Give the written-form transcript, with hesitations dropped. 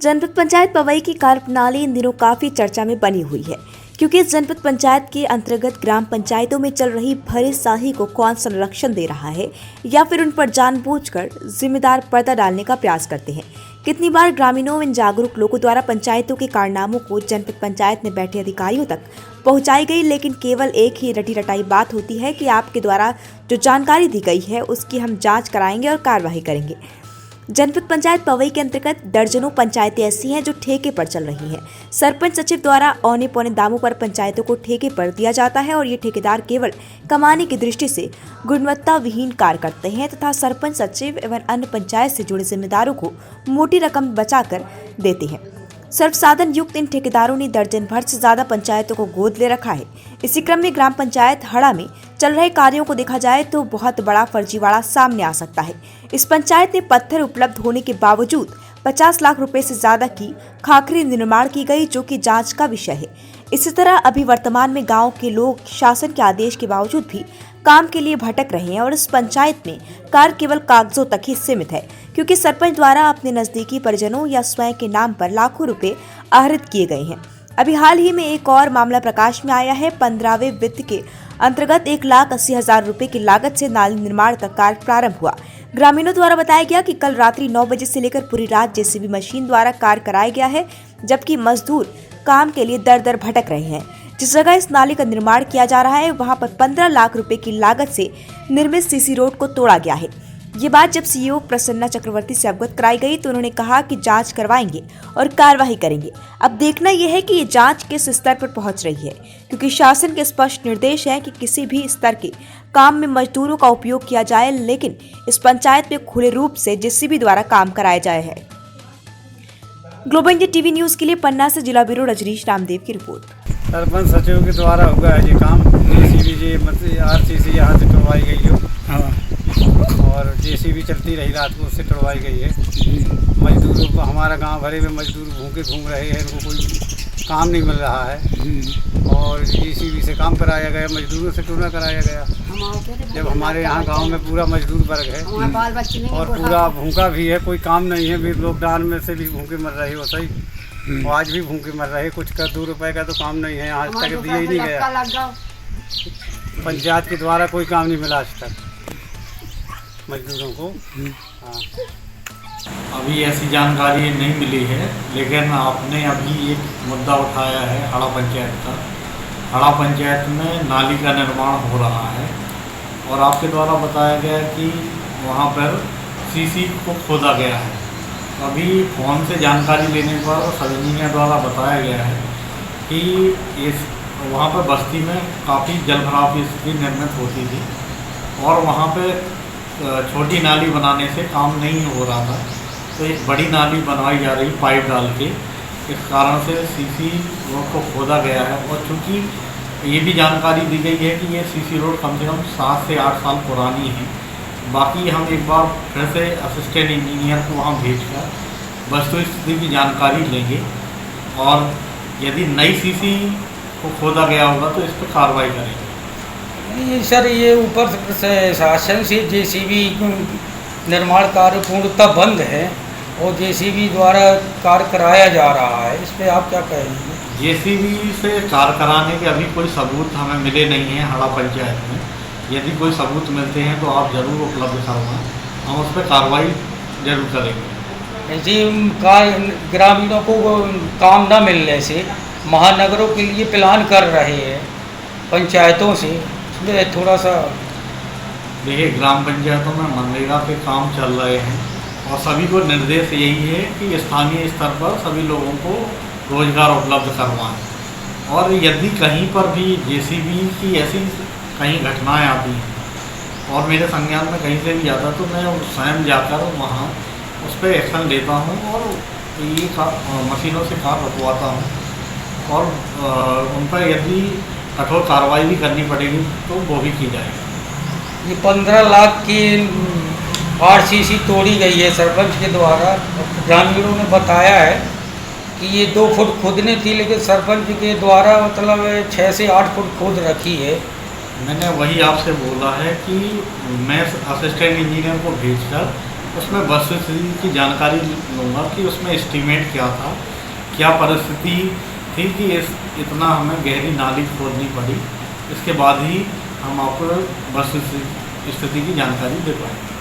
जनपद पंचायत पवई की कार्यप्रणाली इन दिनों काफी चर्चा में बनी हुई है, क्योंकि इस जनपद पंचायत के अंतर्गत ग्राम पंचायतों में चल रही भरीसाही को कौन संरक्षण दे रहा है या फिर उन पर जानबूझकर जिम्मेदार पर्दा डालने का प्रयास करते हैं। कितनी बार ग्रामीणों व जागरूक लोगों द्वारा पंचायतों के कारनामों को जनपद पंचायत में बैठे अधिकारियों तक पहुंचाई गई, लेकिन केवल एक ही रटी रटाई बात होती है कि आपके द्वारा जो जानकारी दी गई है उसकी हम जांच कराएंगे और कार्रवाई करेंगे। जनपद पंचायत पवई के अंतर्गत दर्जनों पंचायतें ऐसी हैं जो ठेके पर चल रही हैं। सरपंच सचिव द्वारा औने पौने दामों पर पंचायतों को ठेके पर दिया जाता है और ये ठेकेदार केवल कमाने की दृष्टि से गुणवत्ता विहीन कार्य करते हैं तथा सरपंच सचिव एवं अन्य पंचायत से जुड़े जिम्मेदारों को मोटी रकम बचाकर देते हैं। सर्वसाधन युक्त इन ठेकेदारों ने दर्जन भर से ज्यादा पंचायतों को गोद ले रखा है। इसी क्रम में ग्राम पंचायत हड़ा में चल रहे कार्यों को देखा जाए तो बहुत बड़ा फर्जीवाड़ा सामने आ सकता है। इस पंचायत में पत्थर उपलब्ध होने के बावजूद 50 लाख रुपए से ज्यादा की खाखरी निर्माण की गई, जो कि जांच का विषय है। इसी तरह अभी वर्तमान में गांव के लोग शासन के आदेश के बावजूद भी काम के लिए भटक रहे हैं और इस पंचायत में कार्य केवल कागजों तक ही सीमित है, क्योंकि सरपंच द्वारा अपने नजदीकी परिजनों या स्वयं के नाम पर लाखों रुपए आहरित किए गए हैं। अभी हाल ही में एक और मामला प्रकाश में आया है। 15वें वित्त के अंतर्गत 1,80,000 रुपए की लागत से नाली निर्माण का कार्य प्रारंभ हुआ। ग्रामीणों द्वारा बताया गया कि कल रात्रि 9 बजे से लेकर पूरी रात जेसीबी मशीन द्वारा कार्य कराया गया है, जबकि मजदूर काम के लिए दर दर भटक रहे हैं। जिस जगह इस नाली का निर्माण किया जा रहा है वहां पर 15 लाख रुपए की लागत से निर्मित सीसी रोड को तोड़ा गया है। ये बात जब सीईओ प्रसन्ना चक्रवर्ती से अवगत कराई गई तो उन्होंने कहा कि जांच करवाएंगे और कार्रवाई करेंगे। अब देखना यह है कि ये जांच किस स्तर पर पहुंच रही है, क्योंकि शासन के स्पष्ट निर्देश है कि किसी भी स्तर के काम में मजदूरों का उपयोग किया जाए, लेकिन इस पंचायत में खुले रूप से जेसीबी द्वारा काम कराया जाए है। ग्लोबल इंडिया टीवी न्यूज के लिए पन्ना से जिला ब्यूरो रजनीश रामदेव की रिपोर्ट। सरपंच सचिव के द्वारा हुआ है ये काम। जेसीबी आरसीसी यहाँ से तोड़वाई गई हो और जेसीबी चलती रही रात को, उससे तोड़वाई गई है। मजदूरों को, हमारा गांव भरे में मजदूर भूखे घूम रहे हैं, इनको कोई काम नहीं मिल रहा है और जेसीबी से काम कराया गया, मजदूरों से टूना कराया गया। जब हमारे यहाँ गांव में पूरा मजदूर वर्ग है और पूरा भूखा भी है, कोई काम नहीं है, भी लॉकडाउन में से भी भूखे मर रहे हो सही, और आज भी भूखे मर रहे। कुछ का 2 रुपए का तो काम नहीं है, आज तक दिया ही नहीं गया। पंचायत के द्वारा कोई काम नहीं मिला आज तक मजदूरों को। हाँ, अभी ऐसी जानकारी नहीं मिली है, लेकिन आपने अभी एक मुद्दा उठाया है हड़ा पंचायत का। हड़ा पंचायत में नाली का निर्माण हो रहा है और आपके द्वारा बताया गया कि वहाँ पर सीसी को खोदा गया है। अभी फ़ोन से जानकारी लेने पर सब इंजीनियर द्वारा बताया गया है कि इस वहाँ पर बस्ती में काफ़ी जल भराव की स्थिति निर्मित होती थी और वहाँ पे छोटी नाली बनाने से काम नहीं हो रहा था, तो एक बड़ी नाली बनवाई जा रही पाइप डाल के। इस कारण से सीसी रोड को खोदा गया है और चूँकि ये भी जानकारी दी गई है कि ये सीसी रोड कम से कम 7 से 8 साल पुरानी है। बाकी हम एक बार फिर से असिस्टेंट इंजीनियर को वहाँ भेजकर वस्तुस्थिति की जानकारी लेंगे और यदि नई सीसी को खोदा गया होगा तो इस पर कार्रवाई करेंगे। सर, ये ऊपर से शासन से जेसीबी निर्माण कार्य पूर्णतः बंद है और जेसीबी द्वारा कार्य कराया जा रहा है, इस पर आप क्या कहेंगे? जेसीबी से कार्य कराने के अभी कोई सबूत हमें मिले नहीं हैं हड़ा पंचायत में। यदि कोई सबूत मिलते हैं तो आप ज़रूर उपलब्ध करवाएं, हम उस पर कार्रवाई जरूर करेंगे। जी, ग्रामीणों को काम न मिलने से महानगरों के लिए प्लान कर रहे हैं पंचायतों से, इसलिए थोड़ा सा देखिए, ग्राम पंचायतों में मनरेगा के काम चल रहे हैं और सभी को निर्देश यही है कि स्थानीय स्तर पर सभी लोगों को रोजगार उपलब्ध करवाएं और यदि कहीं पर भी जेसीबी की ऐसी कहीं घटनाएं आती हैं और मेरे संज्ञान में कहीं से भी आता तो मैं स्वयं जाकर वहाँ उस पर एक्शन लेता हूँ और ये मशीनों से कार्य रुकवाता हूँ और उन पर यदि कठोर कार्रवाई भी करनी पड़ेगी तो वो भी की जाएगी। ये 15 लाख की आरसीसी तोड़ी गई है सरपंच के द्वारा। ग्रामीणों ने बताया है कि ये 2 फुट खोदने थी, लेकिन सरपंच के द्वारा मतलब 6 से 8 फुट खोद रखी है। मैंने वही आपसे बोला है कि मैं असिस्टेंट इंजीनियर को भेजकर उसमें वस्तुस्थिति की जानकारी लूँगा कि उसमें एस्टीमेट क्या था, क्या परिस्थिति थी कि इतना हमें गहरी नाली खोदनी पड़ी। इसके बाद ही हम आपको वस्तुस्थिति की जानकारी दे पाएंगे।